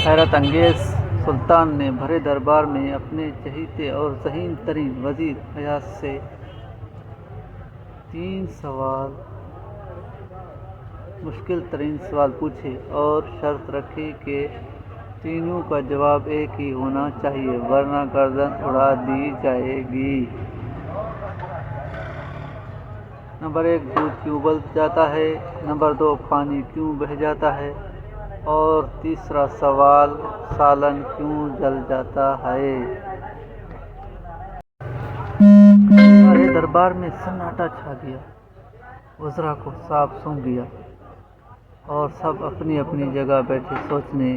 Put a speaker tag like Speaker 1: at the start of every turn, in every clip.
Speaker 1: حیرت انگیز سلطان نے بھرے دربار میں اپنے چہیتے اور ذہین ترین وزیر ایاز سے 3 مشکل ترین سوال پوچھے اور شرط رکھی کہ تینوں کا جواب ایک ہی ہونا چاہیے ورنہ گردن اڑا دی جائے گی۔ نمبر 1 دودھ کیوں ابل جاتا ہے؟ نمبر 2 پانی کیوں بہہ جاتا ہے؟ اور تیسرا سوال سالن کیوں جل جاتا ہے؟ سارے دربار میں سناٹا چھا گیا، وزراء کو صاف سونگ گیا اور سب اپنی اپنی جگہ بیٹھے سوچنے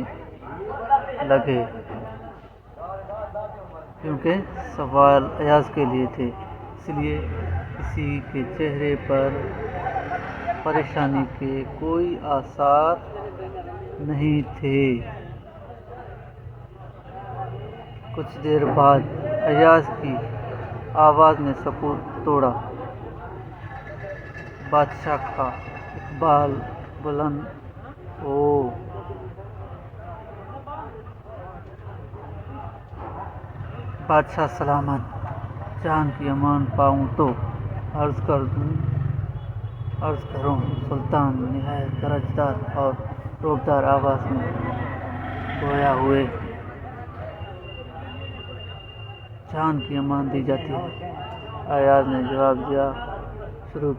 Speaker 1: لگے، کیونکہ سوال ایاز کے لیے تھے، اس لیے کسی کے چہرے پر پریشانی کے کوئی آثار نہیں تھے۔ کچھ دیر بعد ایاز کی آواز نے سکوت توڑا۔ بادشاہ کا اقبال بلند ہو۔ بادشاہ سلامت، جان کی امان پاؤں تو عرض کروں۔ سلطان نہایت درجدار اور روبدار آواز میں گویا ہوئے، جان کی امان دی جاتی ہے۔ ایاز نے جواب دینا شروع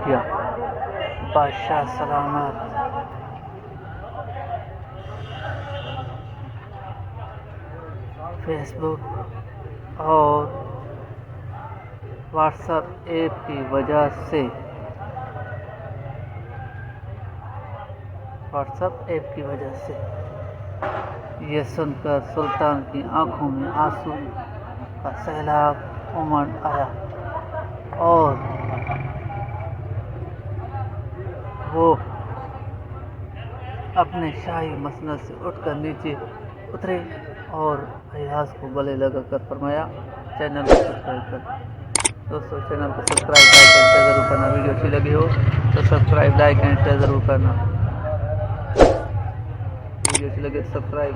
Speaker 1: کیا۔ بادشاہ سلامت، فیس بک اور واٹس ایپ کی وجہ سے یہ سن کر سلطان کی آنکھوں میں آنسو کا سیلاب امڑ آیا اور وہ اپنے شاہی مسند سے اٹھ کر نیچے اترے اور ایاز کو گلے لگا کر فرمایا، چینل کو سبسکرائب کر۔ دوستو چینل کو سبسکرائب لائک اینڈ شیئر ضرور کرنا، ویڈیو اچھی لگی ہو تو سبسکرائب لائک اینڈ شیئر ضرور کرنا، ویڈیو اچھی لگے تو سبسکرائب